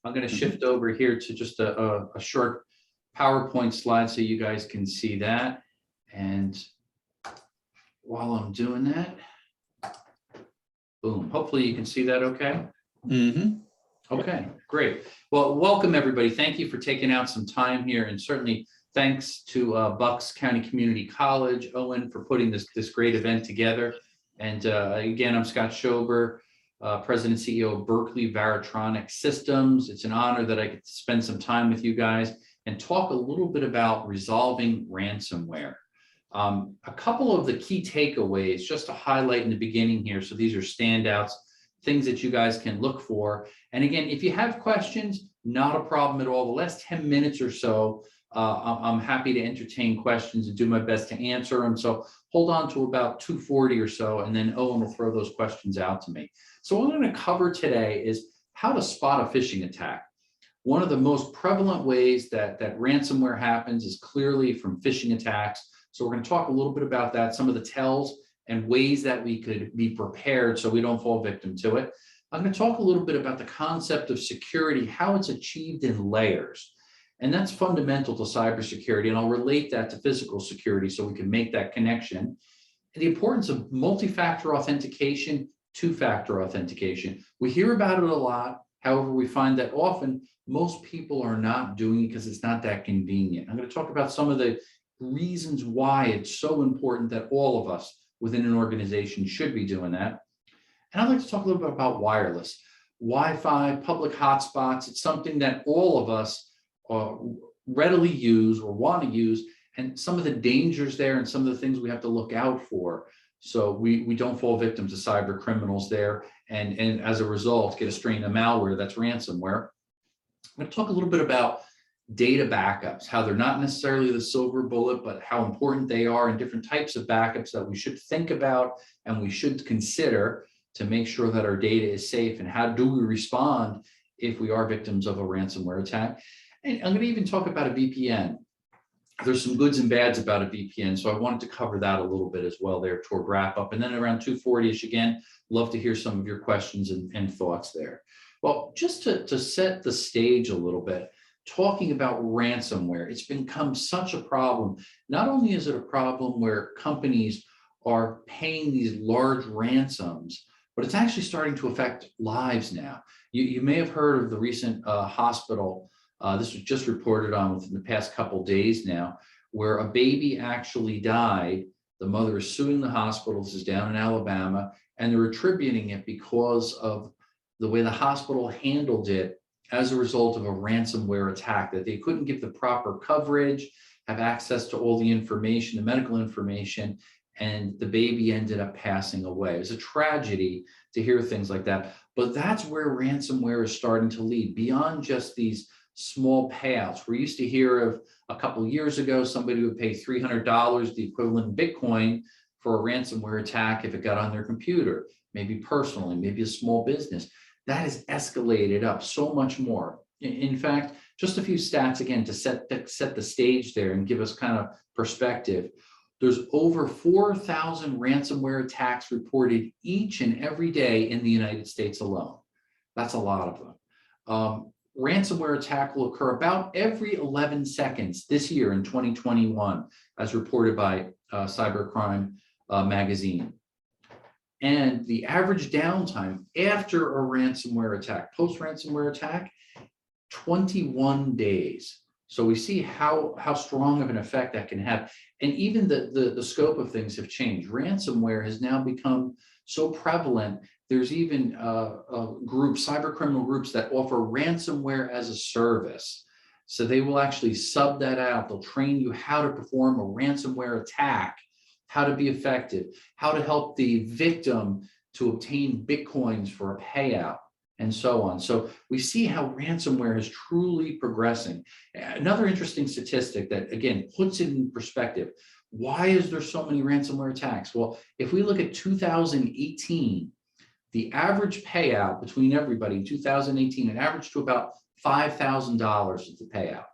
I'm going to shift over here to just a short PowerPoint slide so you guys can see that. And while I'm doing that, boom, hopefully you can see that okay. Okay, great. Well, welcome everybody. Thank you for taking out some time here, and certainly thanks to Bucks County Community College, Owen, for putting this great event together. And again, I'm Scott Schober, President and CEO of Berkeley Varitronic Systems. It's an honor that I get to spend some time with you guys and talk a little bit about resolving ransomware. A couple of the key takeaways just to highlight in the beginning here. So these are standouts, things that you guys can look for. And again, if you have questions, not a problem at all. The last 10 minutes or so, I'm happy to entertain questions and do my best to answer them. So hold on to about 2:40 or so, and then Owen will throw those questions out to me. So what I'm going to cover today is how to spot a phishing attack. One of the most prevalent ways that ransomware happens is clearly from phishing attacks. So we're going to talk a little bit about that, some of the tells and ways that we could be prepared so we don't fall victim to it. I'm going to talk a little bit about the concept of security, how it's achieved in layers. And that's fundamental to cybersecurity. And I'll relate that to physical security so we can make that connection. And the importance of multi-factor authentication, two-factor authentication. We hear about it a lot. However, we find that often most people are not doing it because it's not that convenient. I'm going to talk about some of the reasons why it's so important that all of us within an organization should be doing that. And I'd like to talk a little bit about wireless, Wi-Fi, public hotspots. It's something that all of us readily use or want to use, and some of the dangers there and some of the things we have to look out for so we don't fall victim to cyber criminals there, and as a result get a strain of malware that's ransomware. I'm going to talk a little bit about data backups, how they're not necessarily the silver bullet, but how important they are, and different types of backups that we should think about and we should consider to make sure that our data is safe, and how do we respond if we are victims of a ransomware attack. And I'm going to even talk about a VPN. There's some goods and bads about a VPN, so I wanted to cover that a little bit as well there toward wrap up. And then around 2:40ish again, love to hear some of your questions and thoughts there. Well, just to set the stage a little bit, talking about ransomware, it's become such a problem. Not only is it a problem where companies are paying these large ransoms, but it's actually starting to affect lives now. You may have heard of the recent hospital, this was just reported on within the past couple days now, where a baby actually died. The mother is suing the hospital. This is down in Alabama, and they're attributing it because of the way the hospital handled it as a result of a ransomware attack, that they couldn't give the proper coverage, have access to all the information, the medical information, and the baby ended up passing away. It was a tragedy to hear things like that. But that's where ransomware is starting to lead, beyond just these small payouts. We used to hear of a couple of years ago, somebody would pay $300, the equivalent of Bitcoin, for a ransomware attack if it got on their computer, maybe personally, maybe a small business. That has escalated up so much more. In fact, just a few stats again to set the stage there and give us kind of perspective. There's over 4,000 ransomware attacks reported each and every day in the United States alone. That's a lot of them. Ransomware attack will occur about every 11 seconds this year in 2021, as reported by Cybercrime Magazine. And the average downtime after a ransomware attack, post-ransomware attack, 21 days. So we see how strong of an effect that can have. And even the scope of things have changed. Ransomware has now become so prevalent. There's even groups, cyber criminal groups, that offer ransomware as a service. So they will actually sub that out. They'll train you how to perform a ransomware attack, how to be effective, how to help the victim to obtain Bitcoins for a payout, and so on. So we see how ransomware is truly progressing. Another interesting statistic that, again, puts it in perspective. Why is there so many ransomware attacks? Well, if we look at 2018, the average payout between everybody in 2018, it averaged to about $5,000 as the payout.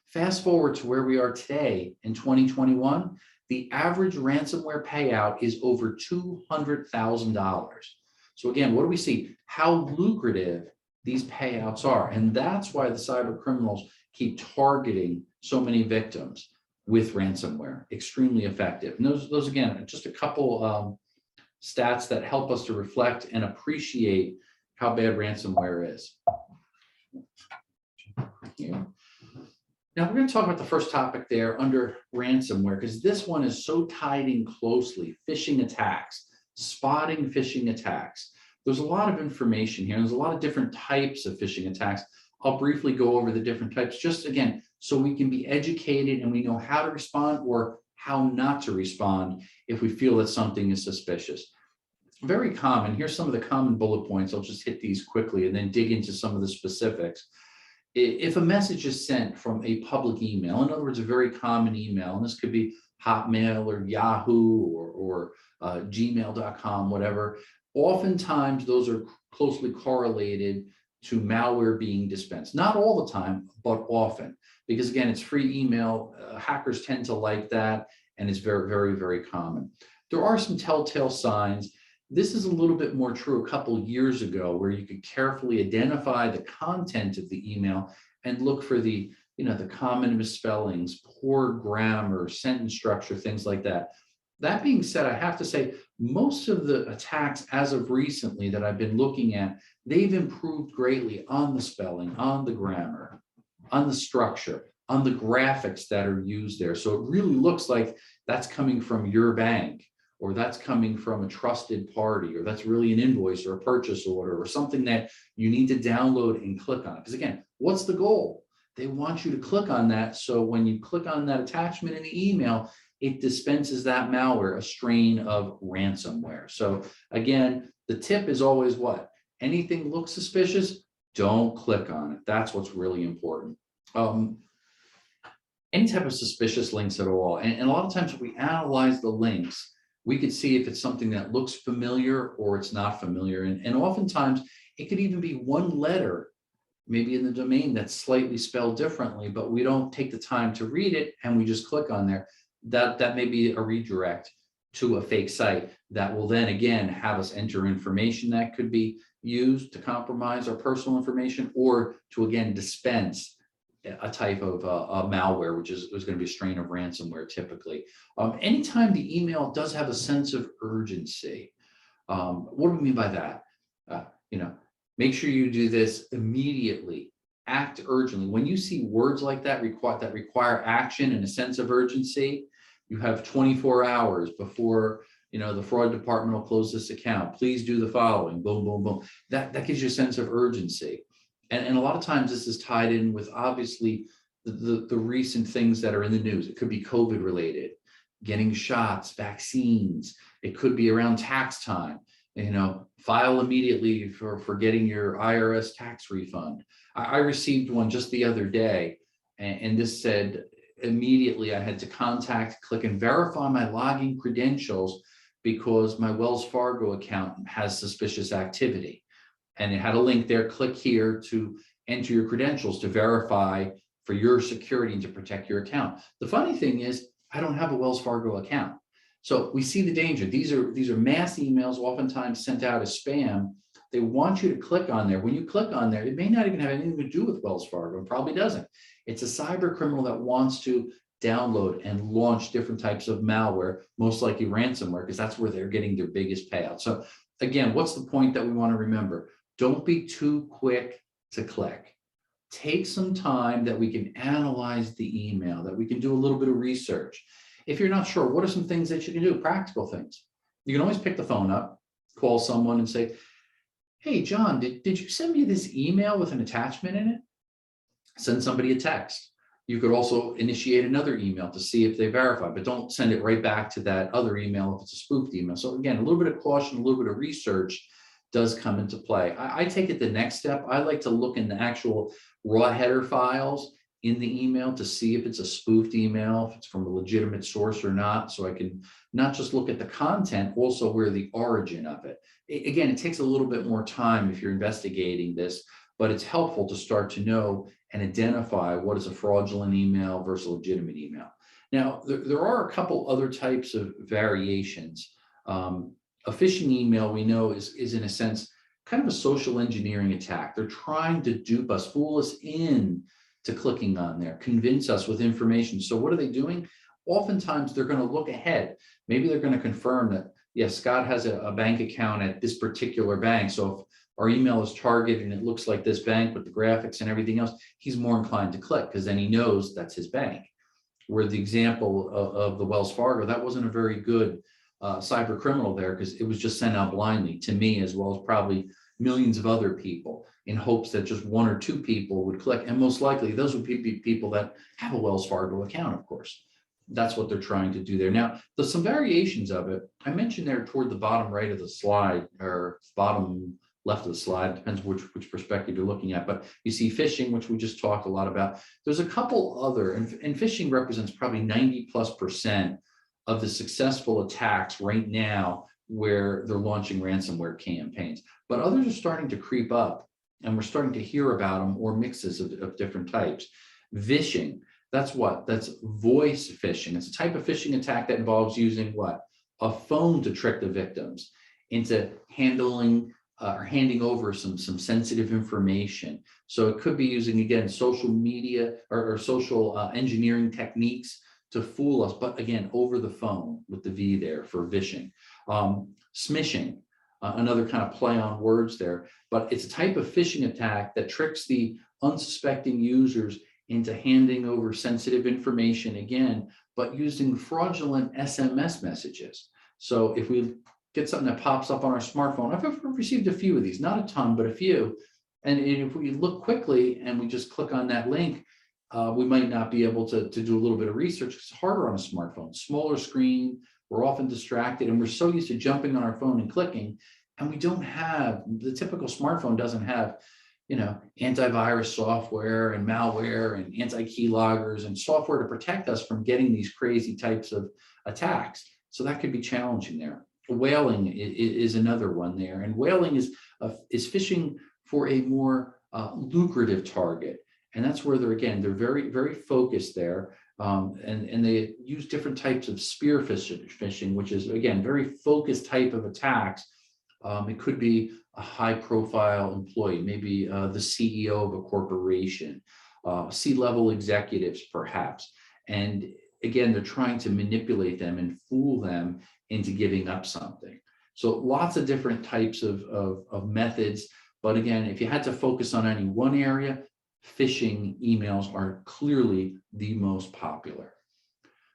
Fast forward to where we are today in 2021, the average ransomware payout is over $200,000. So again, what do we see? How lucrative these payouts are. And that's why the cyber criminals keep targeting so many victims with ransomware. Extremely effective. And those again, just a couple stats that help us to reflect and appreciate how bad ransomware is. Here. Now we're going to talk about the first topic there under ransomware, because this one is so tied in closely. Phishing attacks, spotting phishing attacks. There's a lot of information here. There's a lot of different types of phishing attacks. I'll briefly go over the different types, just again, so we can be educated and we know how to respond or how not to respond if we feel that something is suspicious. Very common. Here's some of the common bullet points. I'll just hit these quickly and then dig into some of the specifics. If a message is sent from a public email, in other words, a very common email, and this could be Hotmail or Yahoo or gmail.com, whatever, oftentimes those are closely correlated to malware being dispensed. Not all the time, but often, because again, it's free email. Hackers tend to like that, and it's very, very, very common. There are some telltale signs. This is a little bit more true a couple of years ago, where you could carefully identify the content of the email and look for the common misspellings, poor grammar, sentence structure, things like that. That being said, I have to say, most of the attacks as of recently that I've been looking at, they've improved greatly on the spelling, on the grammar, on the structure, on the graphics that are used there. So it really looks like that's coming from your bank, or that's coming from a trusted party, or that's really an invoice or a purchase order or something that you need to download and click on. Because again, what's the goal? They want you to click on that. So when you click on that attachment in the email, it dispenses that malware, a strain of ransomware. So again, the tip is always what? Anything looks suspicious, don't click on it. That's what's really important. Any type of suspicious links at all. And a lot of times when we analyze the links, we could see if it's something that looks familiar or it's not familiar. And oftentimes it could even be one letter, maybe in the domain, that's slightly spelled differently, but we don't take the time to read it and we just click on there. That may be a redirect to a fake site that will then again have us enter information that could be used to compromise our personal information, or to again dispense a type of malware, which is going to be a strain of ransomware typically. Anytime the email does have a sense of urgency, what do we mean by that? Make sure you do this immediately. Act urgently. When you see words like that require action and a sense of urgency, you have 24 hours before the fraud department will close this account. Please do the following. Boom, boom, boom. That gives you a sense of urgency. And a lot of times this is tied in with obviously the recent things that are in the news. It could be COVID related, getting shots, vaccines. It could be around tax time. File immediately for getting your IRS tax refund. I received one just the other day, and this said immediately I had to click and verify my login credentials because my Wells Fargo account has suspicious activity. And it had a link there, click here to enter your credentials to verify for your security and to protect your account. The funny thing is, I don't have a Wells Fargo account. So we see the danger. These are mass emails, oftentimes sent out as spam. They want you to click on there. When you click on there, it may not even have anything to do with Wells Fargo. It probably doesn't. It's a cyber criminal that wants to download and launch different types of malware, most likely ransomware, because that's where they're getting their biggest payout. So again, what's the point that we want to remember? Don't be too quick to click. Take some time that we can analyze the email, that we can do a little bit of research. If you're not sure, what are some things that you can do? Practical things. You can always pick the phone up, call someone and say, hey, John, did you send me this email with an attachment in it? Send somebody a text. You could also initiate another email to see if they verify, but don't send it right back to that other email if it's a spoofed email. So again, a little bit of caution, a little bit of research does come into play. I take it the next step. I like to look in the actual raw header files in the email to see if it's a spoofed email, if it's from a legitimate source or not. So I can not just look at the content, also where the origin of it. Again, it takes a little bit more time if you're investigating this, but it's helpful to start to know and identify what is a fraudulent email versus a legitimate email. Now, there are a couple other types of variations. A phishing email we know is in a sense kind of a social engineering attack. They're trying to dupe us, fool us in to clicking on there, convince us with information. So what are they doing? Oftentimes they're going to look ahead. Maybe they're going to confirm that, yes, Scott has a bank account at this particular bank. So if our email is targeted and it looks like this bank with the graphics and everything else, he's more inclined to click because then he knows that's his bank. Where the example of the Wells Fargo, that wasn't a very good cyber criminal there because it was just sent out blindly to me as well as probably millions of other people in hopes that just one or two people would click. And most likely those would be people that have a Wells Fargo account, of course. That's what they're trying to do there. Now, there's some variations of it. I mentioned there toward the bottom right of the slide or bottom left of the slide, depends which perspective you're looking at, but you see phishing, which we just talked a lot about. There's a couple other, and phishing represents probably 90+% of the successful attacks right now where they're launching ransomware campaigns, but others are starting to creep up and we're starting to hear about them or mixes of different types. Vishing, that's what? That's voice phishing. It's a type of phishing attack that involves using what? A phone to trick the victims into handling or handing over some sensitive information. So it could be using, again, social media or social engineering techniques to fool us, but again, over the phone with the V there for vishing. Smishing, another kind of play on words there, but it's a type of phishing attack that tricks the unsuspecting users into handing over sensitive information again, but using fraudulent SMS messages. So if we get something that pops up on our smartphone, I've received a few of these, not a ton, but a few. And if we look quickly and we just click on that link, we might not be able to do a little bit of research. It's harder on a smartphone, smaller screen, we're often distracted and we're so used to jumping on our phone and clicking, and we don't have, the typical smartphone doesn't have, you know, antivirus software and malware and anti-keyloggers and software to protect us from getting these crazy types of attacks. So that could be challenging there. Whaling is another one there, and whaling is phishing for a more lucrative target, and that's where they're very focused there, and they use different types of spear phishing, which is again very focused type of attacks. It could be a high-profile employee, maybe the CEO of a corporation, C-level executives perhaps, and again they're trying to manipulate them and fool them into giving up something. So lots of different types of methods. But again, if you had to focus on any one area, phishing emails are clearly the most popular.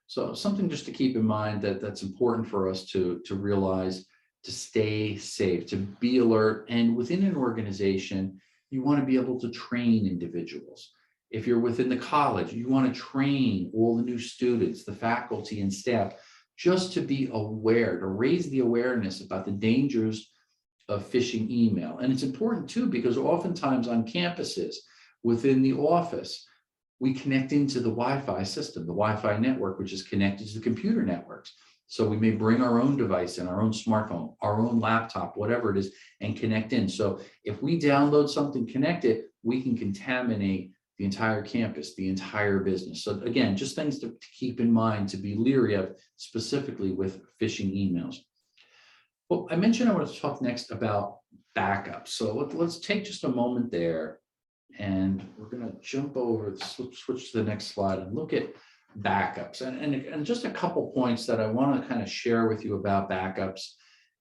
So something just to keep in mind that's important for us to realize, to stay safe, to be alert. And within an organization, you want to be able to train individuals. If you're within the college, you want to train all the new students, the faculty and staff, just to be aware, to raise the awareness about the dangers of phishing email. And it's important too, because oftentimes on campuses, within the office, we connect into the Wi-Fi system, the Wi-Fi network, which is connected to the computer networks. So we may bring our own device in, our own smartphone, our own laptop, whatever it is, and connect in. So if we download something, connect it, we can contaminate the entire campus, the entire business. So again, just things to keep in mind, to be leery of, specifically with phishing emails. Well, I mentioned I want to talk next about backups. So let's take just a moment there, and we're going to jump over, switch to the next slide and look at backups. And just a couple points that I want to kind of share with you about backups,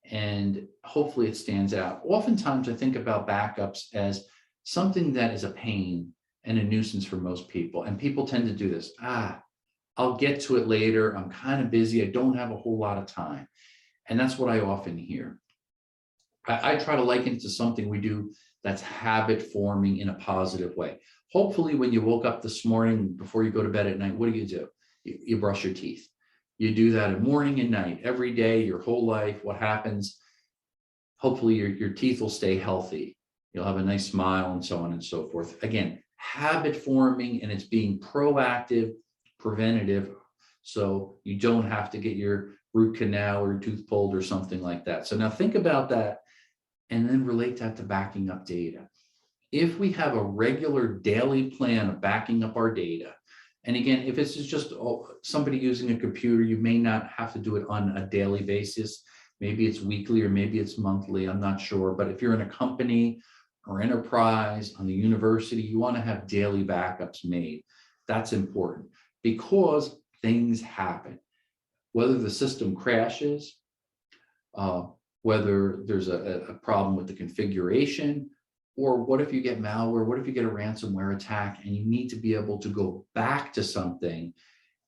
and hopefully it stands out. Oftentimes I think about backups as something that is a pain and a nuisance for most people. And people tend to do this. I'll get to it later. I'm kind of busy. I don't have a whole lot of time. And that's what I often hear. I try to liken it to something we do that's habit forming in a positive way. Hopefully when you woke up this morning, before you go to bed at night, what do? You brush your teeth. You do that in morning and night, every day, your whole life. What happens? Hopefully your teeth will stay healthy. You'll have a nice smile and so on and so forth. Again, habit forming, and it's being proactive, preventative, so you don't have to get your root canal or tooth pulled or something like that. So now think about that and then relate that to backing up data. If we have a regular daily plan of backing up our data, and again, if it's just somebody using a computer, you may not have to do it on a daily basis. Maybe it's weekly or maybe it's monthly, I'm not sure. But if you're in a company or enterprise, on the university, you want to have daily backups made. That's important because things happen. Whether the system crashes, whether there's a problem with the configuration, or what if you get malware, what if you get a ransomware attack and you need to be able to go back to something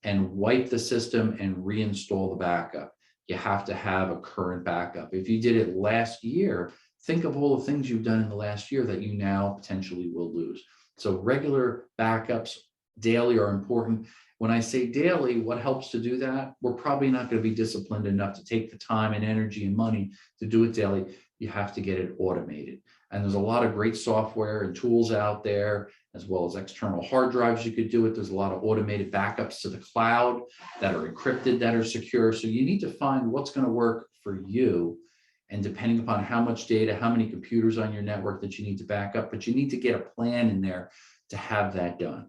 and wipe the system and reinstall the backup. You have to have a current backup. If you did it last year, think of all the things you've done in the last year that you now potentially will lose. So regular backups daily are important. When I say daily, what helps to do that? We're probably not going to be disciplined enough to take the time and energy and money to do it daily. You have to get it automated. And there's a lot of great software and tools out there, as well as external hard drives you could do it. There's a lot of automated backups to the cloud that are encrypted, that are secure. So you need to find what's going to work for you. And depending upon how much data, how many computers on your network that you need to back up, but you need to get a plan in there to have that done.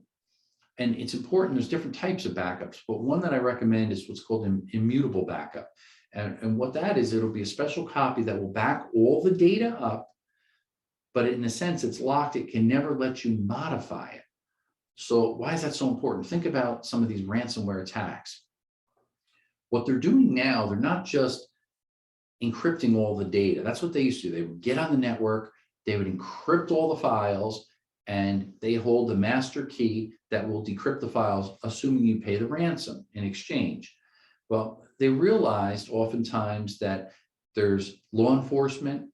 And it's important, there's different types of backups, but one that I recommend is what's called an immutable backup. And what that is, it'll be a special copy that will back all the data up, but in a sense, it's locked. It can never let you modify it. So why is that so important? Think about some of these ransomware attacks. What they're doing now, they're not just encrypting all the data. That's what they used to do. They would get on the network, they would encrypt all the files, and they hold the master key that will decrypt the files, assuming you pay the ransom in exchange. Well, they realized oftentimes that there's law enforcement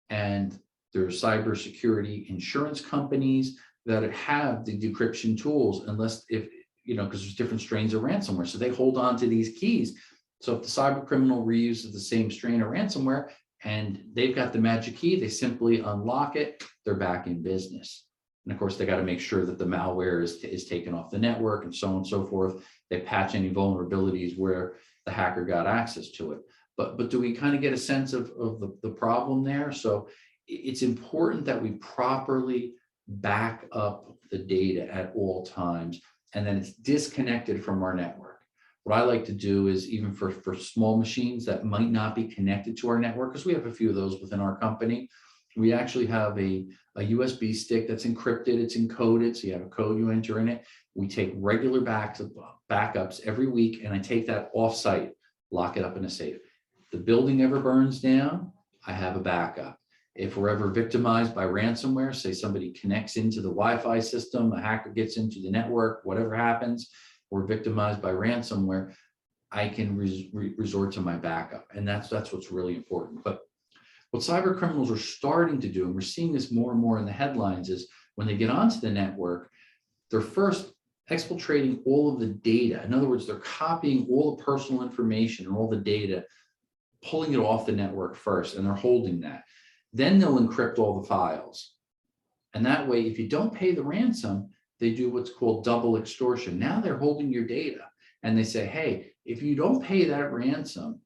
and there's cybersecurity insurance companies that have the decryption tools, unless if, because there's different strains of ransomware. So they hold on to these keys. So if the cyber criminal reuses the same strain of ransomware and they've got the magic key, they simply unlock it, they're back in business. And of course, they got to make sure that the malware is taken off the network and so on and so forth. They patch any vulnerabilities where the hacker got access to it. But do we kind of get a sense of the problem there? So it's important that we properly back up the data at all times, and then it's disconnected from our network. What I like to do is, even for small machines that might not be connected to our network, because we have a few of those within our company, we actually have a USB stick that's encrypted, it's encoded, so you have a code you enter in it. We take regular backups every week, and I take that offsite, lock it up in a safe. If the building ever burns down, I have a backup. If we're ever victimized by ransomware, say somebody connects into the Wi-Fi system, a hacker gets into the network, whatever happens, we're victimized by ransomware, I can resort to my backup. And that's what's really important. But what cyber criminals are starting to do, and we're seeing this more and more in the headlines, is when they get onto the network, they're first exfiltrating all of the data. In other words, they're copying all the personal information and all the data, pulling it off the network first, and they're holding that. Then they'll encrypt all the files. And that way, if you don't pay the ransom, they do what's called double extortion. Now they're holding your data, and they say, hey, if you don't pay that ransom,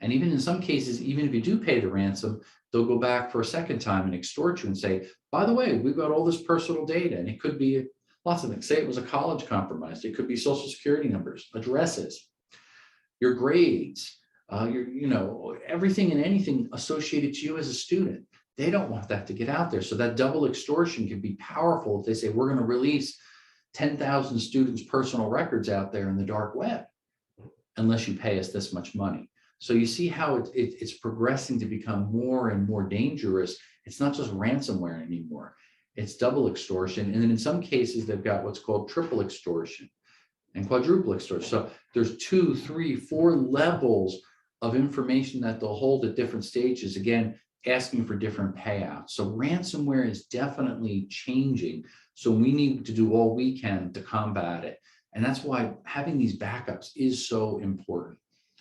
and even in some cases, even if you do pay the ransom, they'll go back for a second time and extort you and say, by the way, we've got all this personal data. And it could be lots of things. Say it was a college compromised. It could be social security numbers, addresses, your grades, everything and anything associated to you as a student. They don't want that to get out there. So that double extortion can be powerful if they say, we're going to release 10,000 students' personal records out there in the dark web, unless you pay us this much money. So you see how it's progressing to become more and more dangerous. It's not just ransomware anymore. It's double extortion. And then in some cases, they've got what's called triple extortion and quadruple extortion. So there's 2, 3, 4 levels of information that they'll hold at different stages, again, asking for different payouts. So ransomware is definitely changing. So we need to do all we can to combat it. And that's why having these backups is so important.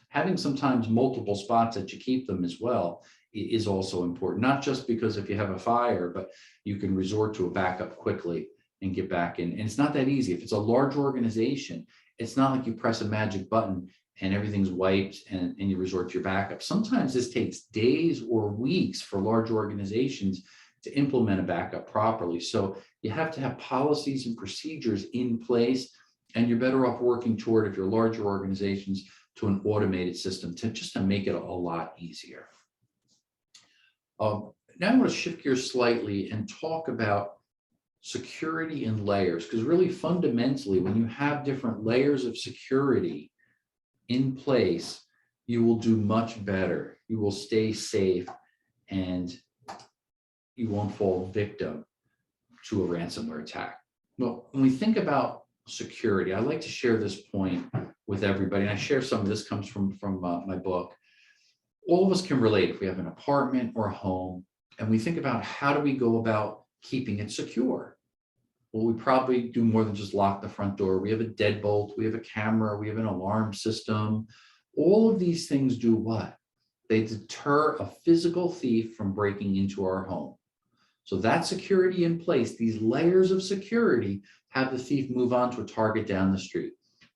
Having sometimes multiple spots that you keep them as well is also important, not just because if you have a fire, but you can resort to a backup quickly and get back in. And it's not that easy. If it's a large organization, it's not like you press a magic button and everything's wiped and you resort to your backup. Sometimes this takes days or weeks for large organizations to implement a backup properly. So you have to have policies and procedures in place, and you're better off working toward, if you're larger organizations, to an automated system to make it a lot easier. Now I want to shift gears slightly and talk about security and layers, because really fundamentally, when you have different layers of security in place, you will do much better. You will stay safe and you won't fall victim to a ransomware attack. Well, when we think about security, I like to share this point with everybody, and I share some of this comes from my book. All of us can relate if we have an apartment or a home, and we think about how do we go about keeping it secure. Well, we probably do more than just lock the front door. We have a deadbolt, we have a camera, we have an alarm system. All of these things do what? They deter a physical thief from breaking into our home. So that security in place, these layers of security, have the thief move on to a target down the street.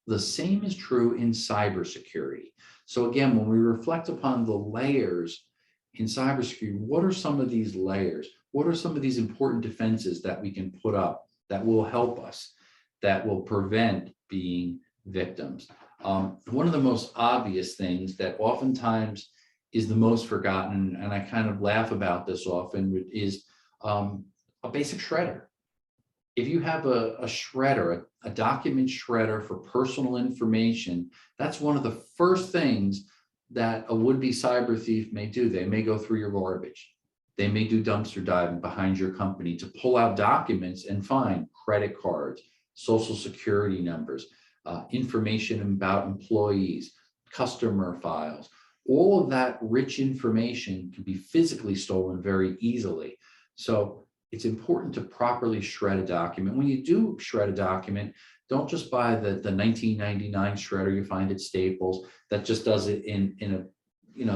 The same is true in cybersecurity. So again, when we reflect upon the layers in cybersecurity, what are some of these layers? What are some of these important defenses that we can put up that will help us, that will prevent being victims? One of the most obvious things that oftentimes is the most forgotten, and I kind of laugh about this often, is a basic shredder. If you have a shredder, a document shredder for personal information, that's one of the first things that a would-be cyber thief may do. They may go through your garbage. They may do dumpster diving behind your company to pull out documents and find credit cards, social security numbers, information about employees, customer files. All of that rich information can be physically stolen very easily. So it's important to properly shred a document. When you do shred a document, don't just buy the 1999 shredder you find at Staples that just does it in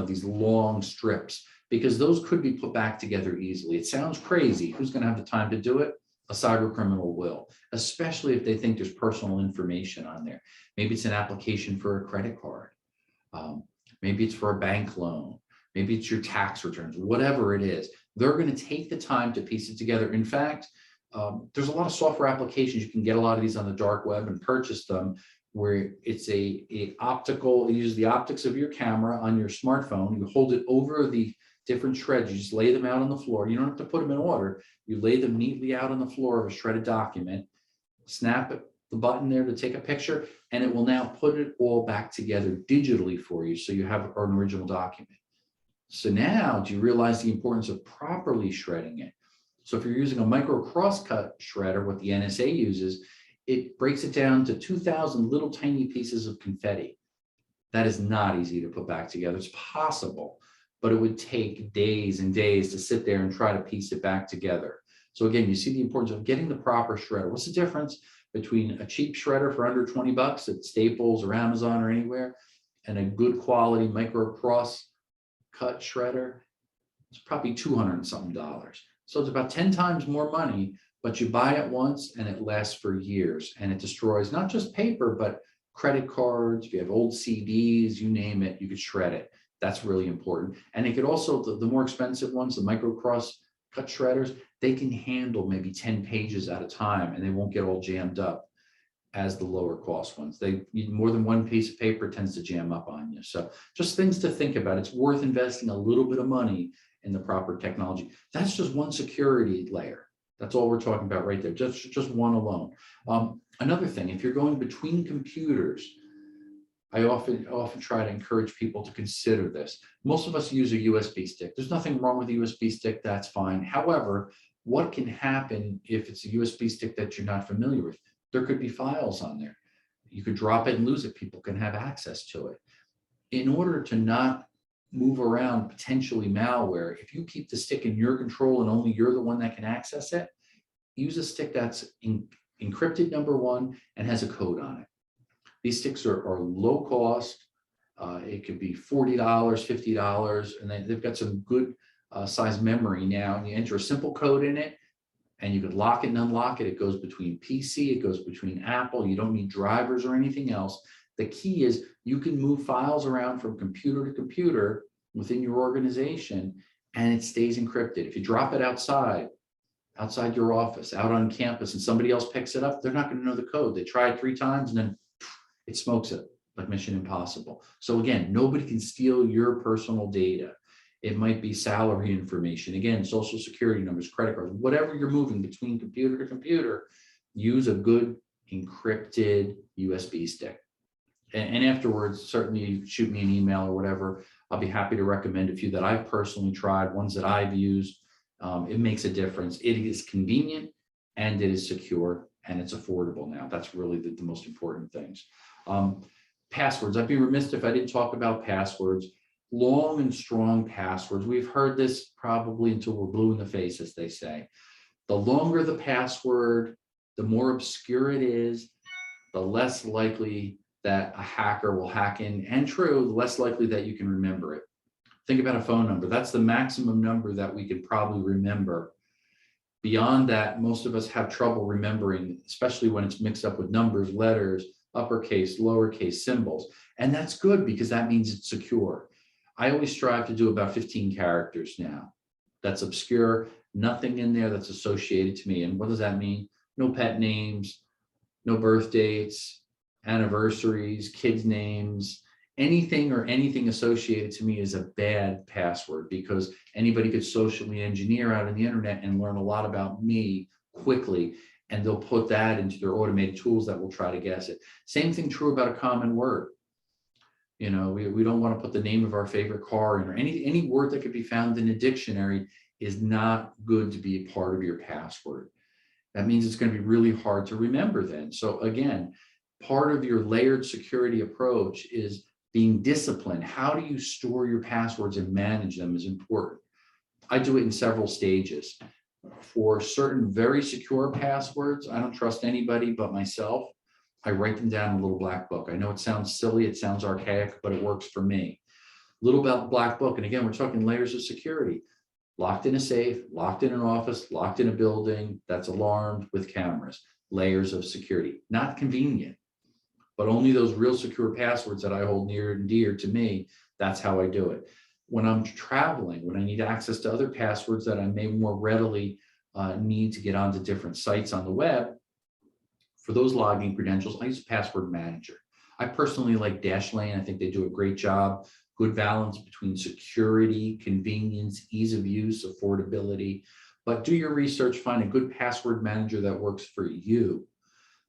these long strips, because those could be put back together easily. It sounds crazy. Who's going to have the time to do it? A cyber criminal will, especially if they think there's personal information on there. Maybe it's an application for a credit card. Maybe it's for a bank loan. Maybe it's your tax returns, whatever it is. They're going to take the time to piece it together. In fact, there's a lot of software applications. You can get a lot of these on the dark web and purchase them, where it's a optical, you use the optics of your camera on your smartphone. You hold it over the different shreds. You just lay them out on the floor. You don't have to put them in order. You lay them neatly out on the floor of a shredded document, snap the button there to take a picture, and it will now put it all back together digitally for you, so you have an original document. So now, do you realize the importance of properly shredding it? So if you're using a Microcrosscut shredder, what the NSA uses, it breaks it down to 2,000 little tiny pieces of confetti. That is not easy to put back together. It's possible, but it would take days and days to sit there and try to piece it back together. So again, you see the importance of getting the proper shredder. What's the difference between a cheap shredder for under 20 bucks at Staples or Amazon or anywhere, and a good quality Microcrosscut shredder? It's probably $200 and something. So it's about 10 times more money, but you buy it once and it lasts for years, and it destroys not just paper, but credit cards. If you have old CDs, you name it, you could shred it. That's really important. And it could also, the more expensive ones, the Microcrosscut shredders, they can handle maybe 10 pages at a time, and they won't get all jammed up as the lower cost ones. They need more than one piece of paper, tends to jam up on you. So just things to think about. It's worth investing a little bit of money in the proper technology. That's just one security layer. That's all we're talking about right there, just one alone. Another thing, if you're going between computers, I often try to encourage people to consider this. Most of us use a USB stick. There's nothing wrong with a USB stick, that's fine. However, what can happen if it's a USB stick that you're not familiar with? There could be files on there. You could drop it and lose it. People can have access to it. In order to not move around potentially malware, if you keep the stick in your control and only you're the one that can access it, use a stick that's encrypted, number one, and has a code on it. These sticks are low cost. It could be $40, $50, and they've got some good size memory now. And you enter a simple code in it, and you can lock it and unlock it. It goes between PC, it goes between Apple. You don't need drivers or anything else. The key is you can move files around from computer to computer within your organization, and it stays encrypted. If you drop it outside your office, out on campus, and somebody else picks it up, they're not going to know the code. They try it 3 times and then it smokes it. like Mission Impossible. So again, nobody can steal your personal data. It might be salary information, again, social security numbers, credit cards, whatever you're moving between computer to computer, use a good encrypted USB stick. And afterwards, certainly shoot me an email or whatever. I'll be happy to recommend a few that I've personally tried, ones that I've used. It makes a difference. It is convenient and it is secure and it's affordable now. That's really the most important things. Passwords. I'd be remiss if I didn't talk about passwords. Long and strong passwords. We've heard this probably until we're blue in the face, as they say. The longer the password, the more obscure it is, the less likely that a hacker will hack in, and true, the less likely that you can remember it. Think about a phone number. That's the maximum number that we could probably remember. Beyond that, most of us have trouble remembering, especially when it's mixed up with numbers, letters, uppercase, lowercase, symbols. And that's good because that means it's secure. I always strive to do about 15 characters now. That's obscure, nothing in there that's associated to me. And what does that mean? No pet names, no birth dates, anniversaries, kids' names, anything associated to me is a bad password, because anybody could socially engineer out on the internet and learn a lot about me quickly, and they'll put that into their automated tools that will try to guess it. Same thing true about a common word. You know, we don't want to put the name of our favorite car in, or any word that could be found in a dictionary is not good to be a part of your password. That means it's going to be really hard to remember then. So again, part of your layered security approach is being disciplined. How do you store your passwords and manage them is important. I do it in several stages. For certain very secure passwords, I don't trust anybody but myself. I write them down in a little black book. I know it sounds silly, it sounds archaic, but it works for me. Little black book, and again, we're talking layers of security. Locked in a safe, locked in an office, locked in a building that's alarmed with cameras. Layers of security. Not convenient, but only those real secure passwords that I hold near and dear to me, that's how I do it. When I'm traveling, when I need access to other passwords that I may more readily need to get onto different sites on the web, for those login credentials, I use a password manager. I personally like Dashlane. I think they do a great job. Good balance between security, convenience, ease of use, affordability. But do your research, find a good password manager that works for you,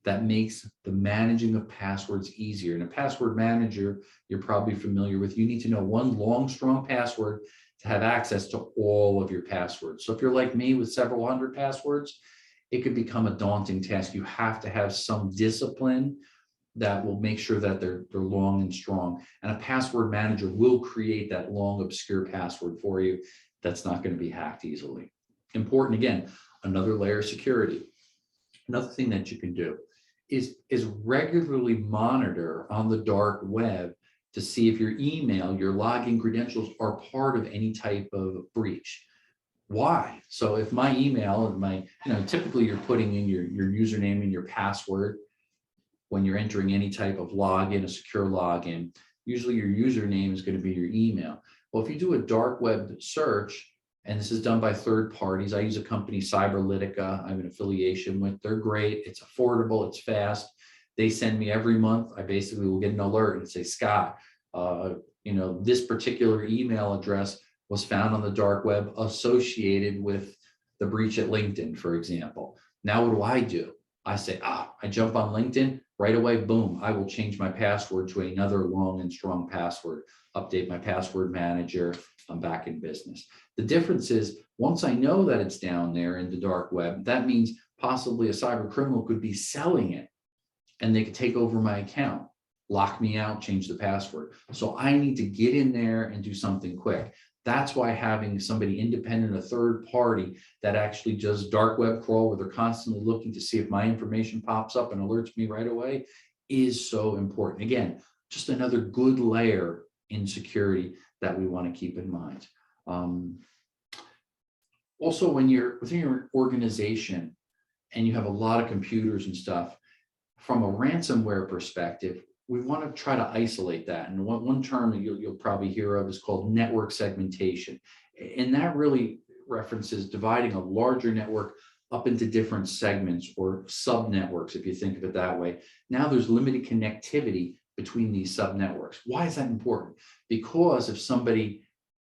that makes the managing of passwords easier. And a password manager, you're probably familiar with, you need to know one long, strong password to have access to all of your passwords. So if you're like me with several hundred passwords, it could become a daunting task. You have to have some discipline that will make sure that they're long and strong. And a password manager will create that long, obscure password for you that's not going to be hacked easily. Important, again, another layer of security. Another thing that you can do is regularly monitor on the dark web to see if your email, your login credentials are part of any type of breach. Why? So if my email and typically you're putting in your username and your password when you're entering any type of login, a secure login, usually your username is going to be your email. Well, if you do a dark web search, and this is done by third parties, I use a company, Cyberlytica, I have an affiliation with. They're great. It's affordable. It's fast. They send me every month. I basically will get an alert and say, Scott, this particular email address was found on the dark web associated with the breach at LinkedIn, for example. Now, what do? I say, I jump on LinkedIn right away, boom, I will change my password to another long and strong password, update my password manager, I'm back in business. The difference is, once I know that it's down there in the dark web, that means possibly a cyber criminal could be selling it and they could take over my account, lock me out, change the password. So I need to get in there and do something quick. That's why having somebody independent, a third party that actually does dark web crawl, where they're constantly looking to see if my information pops up and alerts me right away, is so important. Again, just another good layer in security that we want to keep in mind. Also, when you're within your organization and you have a lot of computers and stuff, from a ransomware perspective, we want to try to isolate that. And one term that you'll probably hear of is called network segmentation. And that really references dividing a larger network up into different segments or sub-networks, if you think of it that way. Now there's limited connectivity between these subnetworks. Why is that important? Because if somebody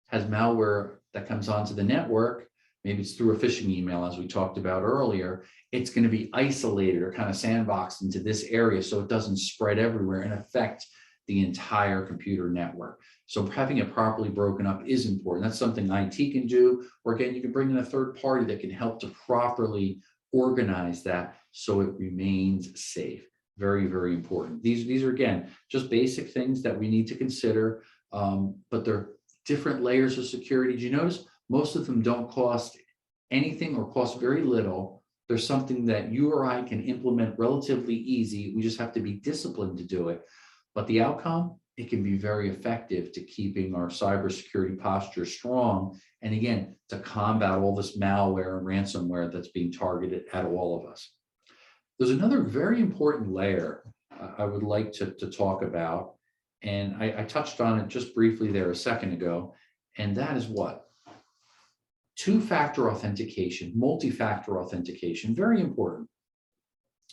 has malware that comes onto the network, maybe it's through a phishing email, as we talked about earlier, it's going to be isolated or kind of sandboxed into this area so it doesn't spread everywhere and affect the entire computer network. So having it properly broken up is important. That's something IT can do, or again, you can bring in a third party that can help to properly organize that so it remains safe. Very, very important. These are, again, just basic things that we need to consider, but they're different layers of security. Did you notice most of them don't cost anything or cost very little? There's something that you or I can implement relatively easy. We just have to be disciplined to do it. But the outcome, it can be very effective to keeping our cybersecurity posture strong. And again, to combat all this malware and ransomware that's being targeted at all of us. There's another very important layer I would like to talk about. And I touched on it just briefly there a second ago. And that is what? Two-factor authentication, multi-factor authentication, very important.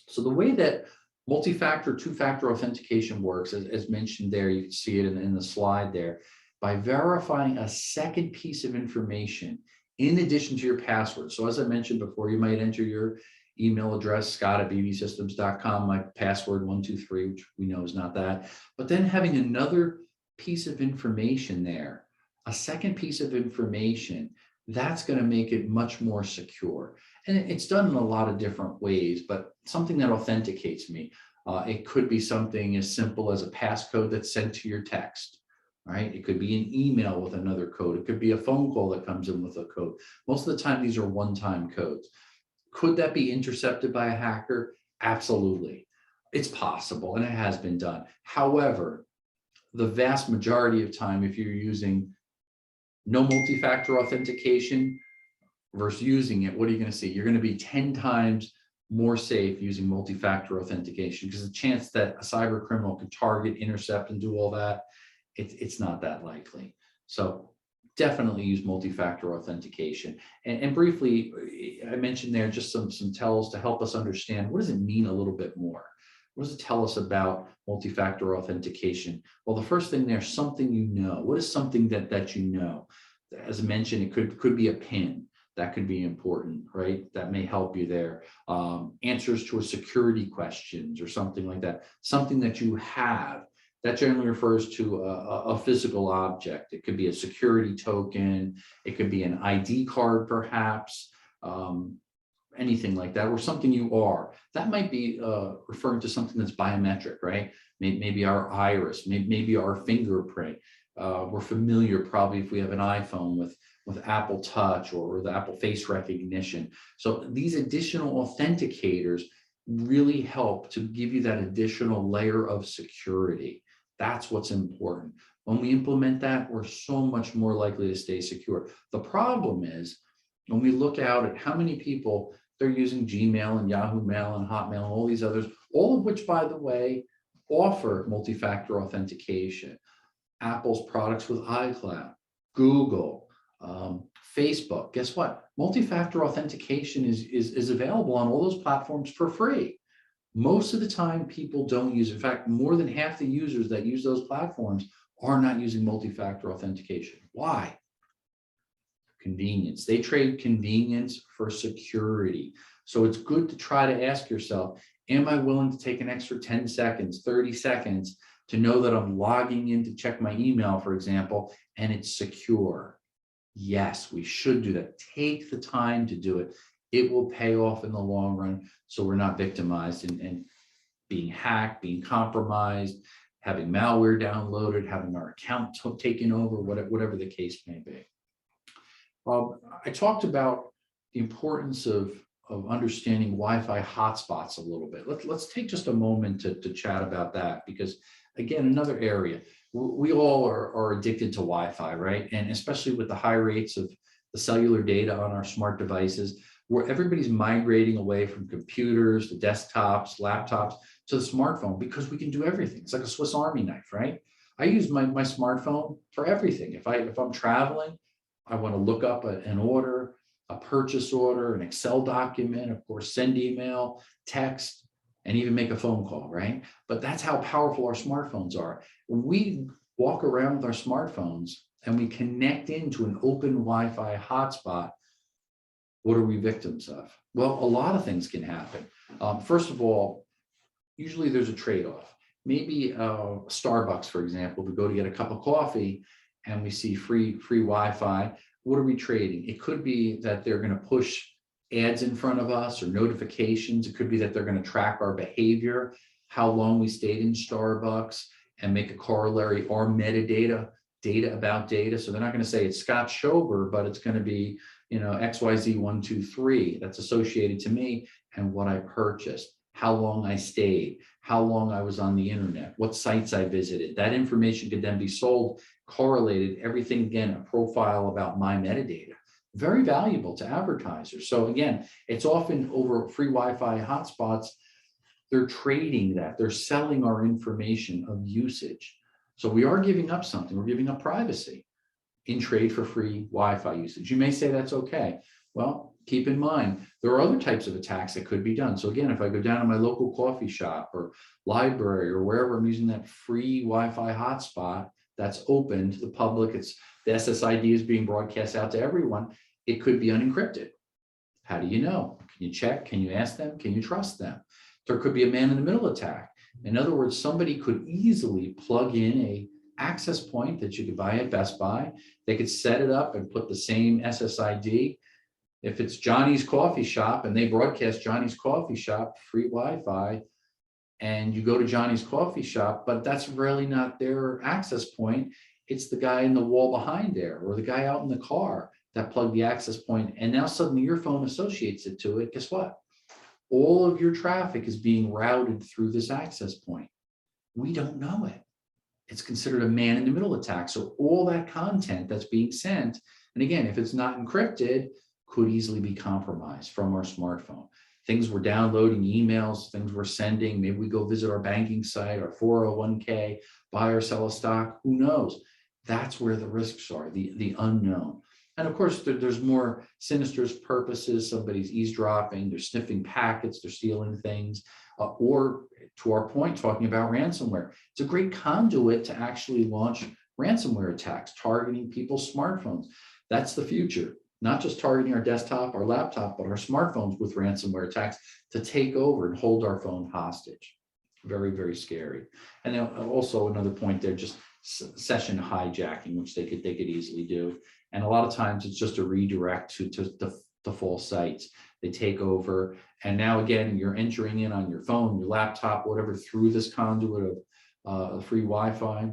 So the way that multi-factor, two-factor authentication works, as mentioned there, you can see it in the slide there, by verifying a second piece of information in addition to your password. So as I mentioned before, you might enter your email address, scott@bbsystems.com, my password 123, which we know is not that, but then having another piece of information there, a second piece of information, that's going to make it much more secure. And it's done in a lot of different ways, but something that authenticates me. It could be something as simple as a passcode that's sent to your text, right? It could be an email with another code. It could be a phone call that comes in with a code. Most of the time, these are one-time codes. Could that be intercepted by a hacker? Absolutely. It's possible, and it has been done. However, the vast majority of time, if you're using no multi-factor authentication versus using it, what are you going to see? You're going to be 10 times more safe using multi-factor authentication, because the chance that a cyber criminal could target, intercept, and do all that, it's not that likely. So definitely use multi-factor authentication. And briefly, I mentioned there just some tells to help us understand, what does it mean a little bit more? What does it tell us about multi-factor authentication? Well, the first thing there's something you know. What is something that you know? As I mentioned, it could be a PIN. That could be important, right? That may help you there. Answers to a security questions or something like that. Something that you have. That generally refers to a physical object. It could be a security token. It could be an ID card, perhaps. Anything like that, or something you are. That might be referring to something that's biometric, right? Maybe our iris, maybe our fingerprint. We're familiar probably if we have an iPhone with Apple Touch or the Apple Face Recognition. So these additional authenticators really help to give you that additional layer of security. That's what's important. When we implement that, we're so much more likely to stay secure. The problem is when we look out at how many people they're using Gmail and Yahoo Mail and Hotmail and all these others, all of which, by the way, offer multi-factor authentication. Apple's products with iCloud, Google, Facebook. Guess what? Multi-factor authentication is available on all those platforms for free. Most of the time, people don't use it. In fact, more than half the users that use those platforms are not using multi-factor authentication. Why? Convenience. They trade convenience for security. So it's good to try to ask yourself, am I willing to take an extra 10 seconds, 30 seconds to know that I'm logging in to check my email, for example, and it's secure? Yes, we should do that. Take the time to do it. It will pay off in the long run, so we're not victimized and being hacked, being compromised, having malware downloaded, having our account taken over, whatever the case may be. I talked about the importance of understanding Wi-Fi hotspots a little bit. Let's take just a moment to chat about that, because again, another area, we all are addicted to Wi-Fi, right? And especially with the high rates of the cellular data on our smart devices, where everybody's migrating away from computers to desktops, laptops, to the smartphone, because we can do everything. It's like a Swiss Army knife, right? I use my smartphone for everything. If I'm traveling, I want to look up an order, a purchase order, an Excel document, of course, send email, text, and even make a phone call, right? But that's how powerful our smartphones are. When we walk around with our smartphones and we connect into an open Wi-Fi hotspot, what are we victims of? Well, a lot of things can happen. First of all, usually there's a trade-off. Maybe Starbucks, for example, we go to get a cup of coffee and we see free Wi-Fi. What are we trading? It could be that they're going to push ads in front of us or notifications. It could be that they're going to track our behavior, how long we stayed in Starbucks, and make a corollary or metadata, data about data. So they're not going to say it's Scott Schober, but it's going to be, XYZ123 that's associated to me and what I purchased, how long I stayed, how long I was on the internet, what sites I visited. That information could then be sold, correlated, everything, again, a profile about my metadata. Very valuable to advertisers. So again, it's often over free Wi-Fi hotspots, they're trading that, they're selling our information of usage. So we are giving up something, we're giving up privacy in trade for free Wi-Fi usage. You may say that's okay. Well, keep in mind, there are other types of attacks that could be done. So again, if I go down to my local coffee shop or library or wherever I'm using that free Wi-Fi hotspot that's open to the public, the SSID is being broadcast out to everyone, it could be unencrypted. How do you know? Can you check? Can you ask them? Can you trust them? There could be a man-in-the-middle attack. In other words, somebody could easily plug in a access point that you could buy at Best Buy. They could set it up and put the same SSID. If it's Johnny's Coffee Shop and they broadcast Johnny's Coffee Shop free Wi-Fi, and you go to Johnny's Coffee Shop, but that's really not their access point. It's the guy in the wall behind there or the guy out in the car that plugged the access point, and now suddenly your phone associates it to it. Guess what? All of your traffic is being routed through this access point. We don't know it. It's considered a man-in-the-middle attack. So all that content that's being sent, and again, if it's not encrypted, could easily be compromised from our smartphone. Things we're downloading, emails, things we're sending, maybe we go visit our banking site, our 401k, buy or sell a stock, who knows? That's where the risks are, the unknown. And of course, there's more sinister purposes. Somebody's eavesdropping, they're sniffing packets, they're stealing things, or to our point, talking about ransomware. It's a great conduit to actually launch ransomware attacks, targeting people's smartphones. That's the future, not just targeting our desktop, our laptop, but our smartphones with ransomware attacks to take over and hold our phone hostage. Very, very scary. And then also another point there, just session hijacking, which they could easily do. And a lot of times it's just a redirect to the false sites. They take over. And now again, you're entering in on your phone, your laptop, whatever, through this conduit of free Wi-Fi.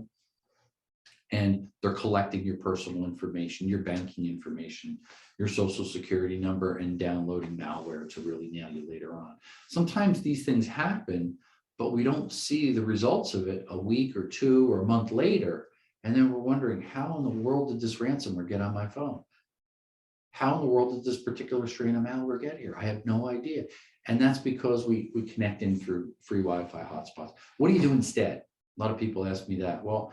And they're collecting your personal information, your banking information, your social security number, and downloading malware to really nail you later on. Sometimes these things happen, but we don't see the results of it a week or two or a month later. And then we're wondering, how in the world did this ransomware get on my phone? How in the world did this particular strain of malware get here? I have no idea. And that's because we connect in through free Wi-Fi hotspots. What do you do instead? A lot of people ask me that. Well,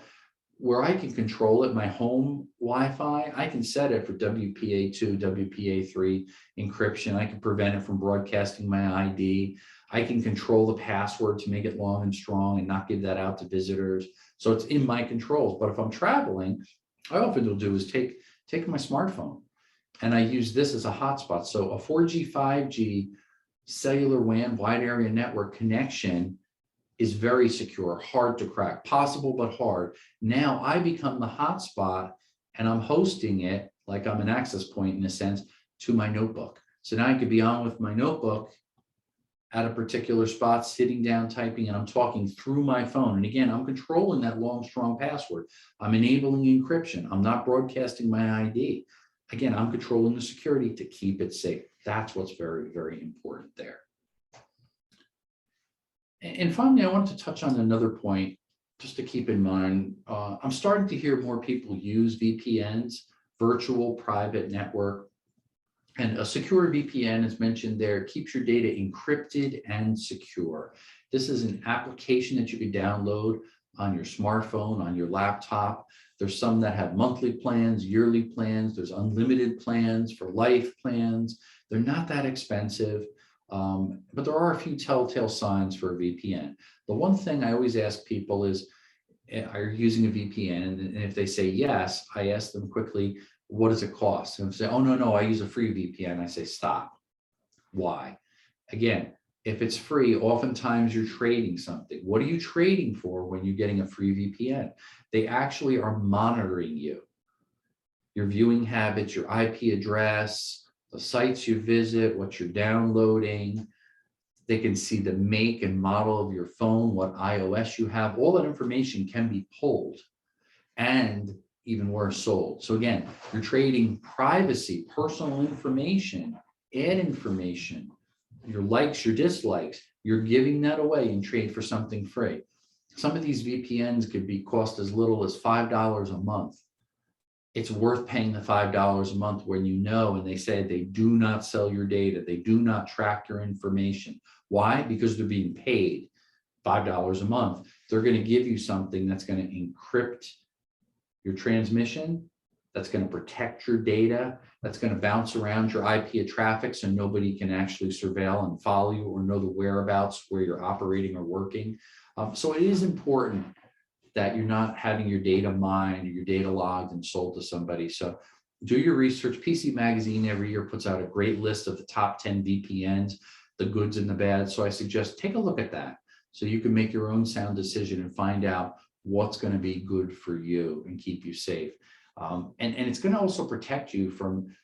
where I can control it, my home Wi-Fi, I can set it for WPA2, WPA3 encryption. I can prevent it from broadcasting my ID. I can control the password to make it long and strong and not give that out to visitors. So it's in my controls. But if I'm traveling, I often will do is take my smartphone and I use this as a hotspot. So a 4G, 5G cellular WAN wide area network connection is very secure, hard to crack, possible but hard. Now I become the hotspot and I'm hosting it like I'm an access point in a sense to my notebook. So now I could be on with my notebook at a particular spot, sitting down, typing, and I'm talking through my phone. And again, I'm controlling that long, strong password. I'm enabling encryption. I'm not broadcasting my ID. Again, I'm controlling the security to keep it safe. That's what's very, very important there. And finally, I wanted to touch on another point just to keep in mind. I'm starting to hear more people use VPNs, virtual private network. And a secure VPN, as mentioned there, keeps your data encrypted and secure. This is an application that you can download on your smartphone, on your laptop. There's some that have monthly plans, yearly plans. There's unlimited plans for life plans. They're not that expensive. But there are a few telltale signs for a VPN. The one thing I always ask people is, are you using a VPN? And if they say yes, I ask them quickly, what does it cost? And if they say, oh, no, I use a free VPN, I say, stop. Why? Again, if it's free, oftentimes you're trading something. What are you trading for when you're getting a free VPN? They actually are monitoring you, your viewing habits, your IP address, the sites you visit, what you're downloading. They can see the make and model of your phone, what iOS you have. All that information can be pulled and even worse, sold. So again, you're trading privacy, personal information, ad information, your likes, your dislikes. You're giving that away in trade for something free. Some of these VPNs could be cost as little as $5 a month. It's worth paying the $5 a month when you know, and they say they do not sell your data. They do not track your information. Why? Because they're being paid $5 a month. They're going to give you something that's going to encrypt your transmission, that's going to protect your data, that's going to bounce around your IP traffic so nobody can actually surveil and follow you or know the whereabouts where you're operating or working. So it is important that you're not having your data mined or your data logged and sold to somebody. So do your research. PC Magazine every year puts out a great list of the top 10 VPNs, the goods and the bad. So I suggest take a look at that so you can make your own sound decision and find out what's going to be good for you and keep you safe. And it's going to also protect you from,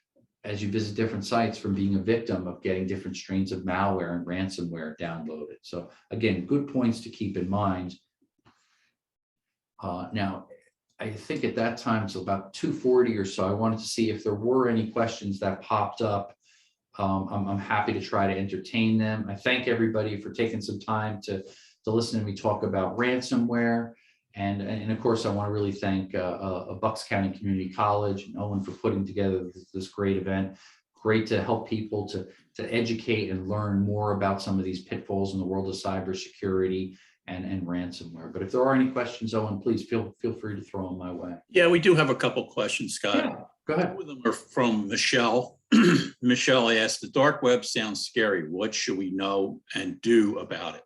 as you visit different sites, from being a victim of getting different strains of malware and ransomware downloaded. So again, good points to keep in mind. Now, I think at that time, it's about 2:40 or so. I wanted to see if there were any questions that popped up. I'm happy to try to entertain them. I thank everybody for taking some time to listen to me talk about ransomware. And of course, I want to really thank Bucks County Community College and Owen for putting together this great event. Great to help people to educate and learn more about some of these pitfalls in the world of cybersecurity and ransomware. But if there are any questions, Owen, please feel free to throw them my way. Yeah, we do have a couple questions, Scott. Yeah, go ahead. Two of them are from Michelle. Michelle asked, the dark web sounds scary. What should we know and do about it?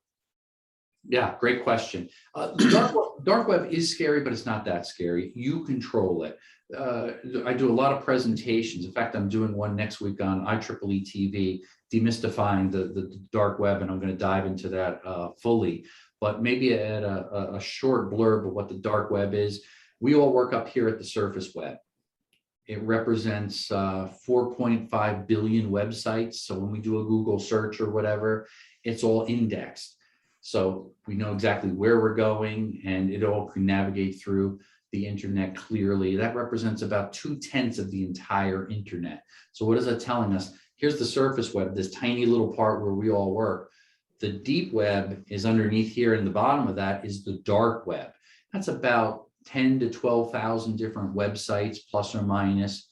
Yeah, great question. The dark web is scary, but it's not that scary. You control it. I do a lot of presentations. In fact, I'm doing one next week on IEEE TV, demystifying the dark web, and I'm going to dive into that fully. But maybe at a short blurb of what the dark web is. We all work up here at the surface web. It represents 4.5 billion websites. So when we do a Google search or whatever, it's all indexed. So we know exactly where we're going, and it all can navigate through the internet clearly. That represents about 2/10 of the entire internet. So what is that telling us? Here's the surface web, this tiny little part where we all work. The deep web is underneath here, and the bottom of that is the dark web. That's about 10 to 12,000 different websites, plus or minus.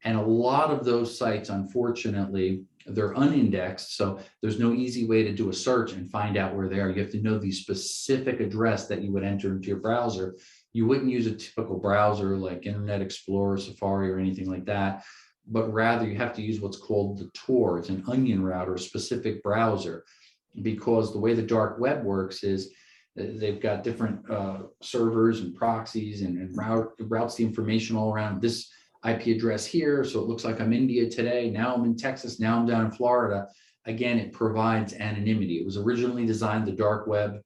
And a lot of those sites, unfortunately, they're unindexed. So there's no easy way to do a search and find out where they are. You have to know the specific address that you would enter into your browser. You wouldn't use a typical browser like Internet Explorer, Safari, or anything like that, but rather you have to use what's called the Tor. It's an onion router, a specific browser, because the way the dark web works is they've got different servers and proxies and routes the information all around this IP address here. So it looks like I'm in India today. Now I'm in Texas. Now I'm down in Florida. Again, it provides anonymity. It was originally designed, the dark web,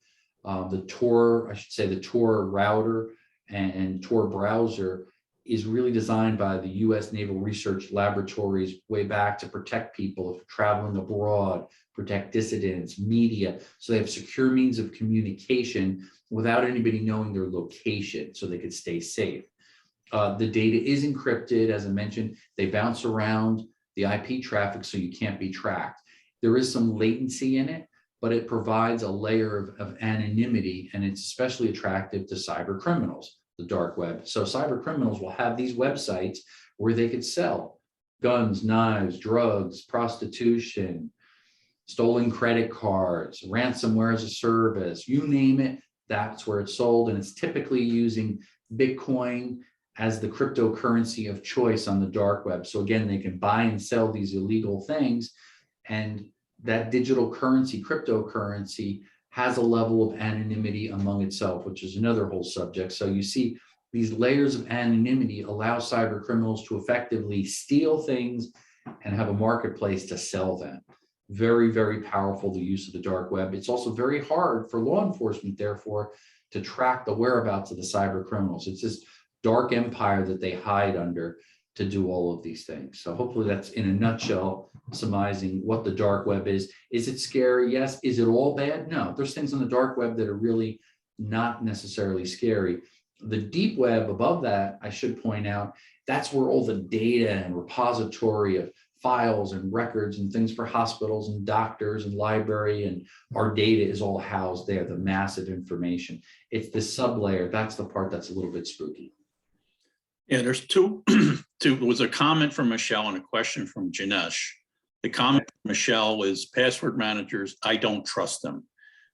the Tor, I should say the Tor router and Tor browser is really designed by the US Naval Research Laboratories way back to protect people if traveling abroad, protect dissidents, media. So they have secure means of communication without anybody knowing their location so they could stay safe. The data is encrypted, as I mentioned. They bounce around the IP traffic so you can't be tracked. There is some latency in it, but it provides a layer of anonymity, and it's especially attractive to cyber criminals, the dark web. So cyber criminals will have these websites where they could sell guns, knives, drugs, prostitution, stolen credit cards, ransomware as a service, you name it, that's where it's sold. And it's typically using Bitcoin as the cryptocurrency of choice on the dark web. So again, they can buy and sell these illegal things, and that digital currency, cryptocurrency, has a level of anonymity among itself, which is another whole subject. So you see these layers of anonymity allow cyber criminals to effectively steal things and have a marketplace to sell them. Very, very powerful, the use of the dark web. It's also very hard for law enforcement, therefore, to track the whereabouts of the cyber criminals. It's this dark empire that they hide under to do all of these things. So hopefully that's in a nutshell, surmising what the dark web is. Is it scary? Yes. Is it all bad? No. There's things on the dark web that are really not necessarily scary. The deep web above that, I should point out, that's where all the data and repository of files and records and things for hospitals and doctors and library and our data is all housed there, the massive information. It's the sublayer. That's the part that's a little bit spooky. Yeah, there's two. There was a comment from Michelle and a question from Janesh. The comment from Michelle was password managers, I don't trust them.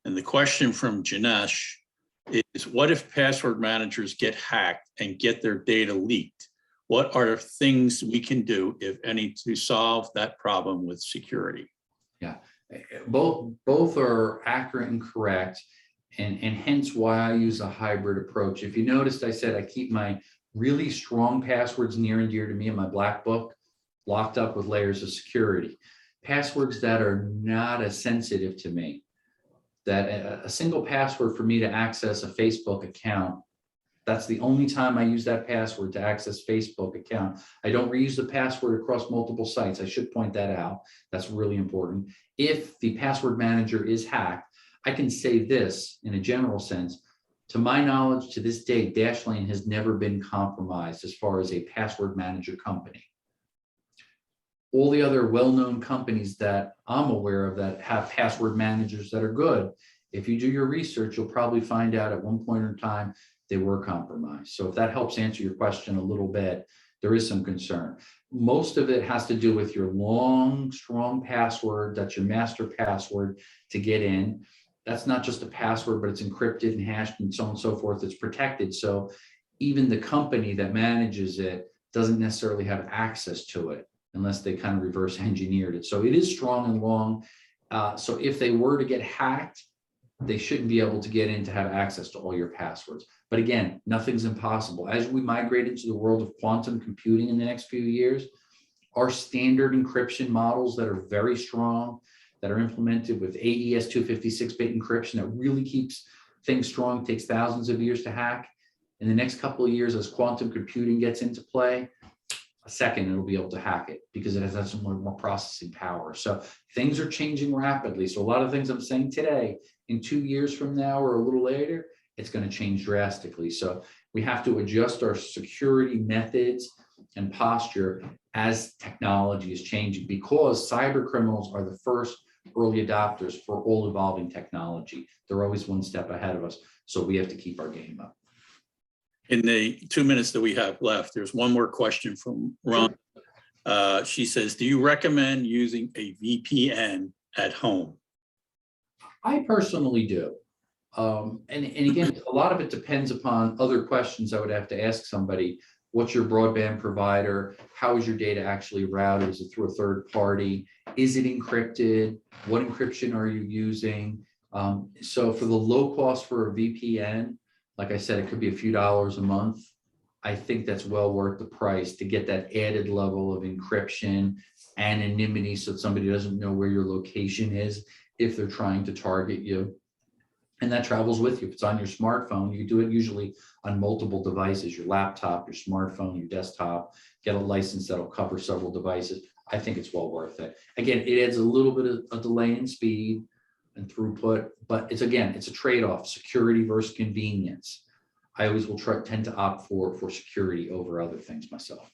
And the question from Janesh is, what if password managers get hacked and get their data leaked? What are things we can do, if any, to solve that problem with security? Yeah, both are accurate and correct, and hence why I use a hybrid approach. If you noticed, I said I keep my really strong passwords near and dear to me in my black book, locked up with layers of security. Passwords that are not as sensitive to me, that a single password for me to access a Facebook account, that's the only time I use that password to access Facebook account. I don't reuse the password across multiple sites. I should point that out. That's really important. If the password manager is hacked, I can say this in a general sense. To my knowledge, to this day, Dashlane has never been compromised as far as a password manager company. All the other well-known companies that I'm aware of that have password managers that are good, if you do your research, you'll probably find out at one point in time they were compromised. So if that helps answer your question a little bit, there is some concern. Most of it has to do with your long, strong password. That's your master password to get in. That's not just a password, but it's encrypted and hashed and so on and so forth. It's protected. So even the company that manages it doesn't necessarily have access to it unless they kind of reverse engineered it. So it is strong and long. So if they were to get hacked, they shouldn't be able to get in to have access to all your passwords. But again, nothing's impossible. As we migrate into the world of quantum computing in the next few years, our standard encryption models that are very strong, that are implemented with AES 256-bit encryption that really keeps things strong, takes thousands of years to hack. In the next couple of years, as quantum computing gets into play, a second it'll be able to hack it because it has some more processing power. So things are changing rapidly. So a lot of things I'm saying today, in 2 years from now or a little later, it's going to change drastically. So we have to adjust our security methods and posture as technology is changing, because cyber criminals are the first early adopters for all evolving technology. They're always one step ahead of us. So we have to keep our game up. In the 2 minutes that we have left, there's one more question from Ron. She says, do you recommend using a VPN at home? I personally do. And again, a lot of it depends upon other questions I would have to ask somebody. What's your broadband provider? How is your data actually routed? Is it through a third party? Is it encrypted? What encryption are you using? So for the low cost for a VPN, like I said, it could be a few dollars a month. I think that's well worth the price to get that added level of encryption, anonymity, so that somebody doesn't know where your location is if they're trying to target you. And that travels with you. If it's on your smartphone, you do it usually on multiple devices, your laptop, your smartphone, your desktop, get a license that'll cover several devices. I think it's well worth it. Again, it adds a little bit of a delay in speed and throughput, but it's a trade-off, security versus convenience. I always will tend to opt for security over other things myself.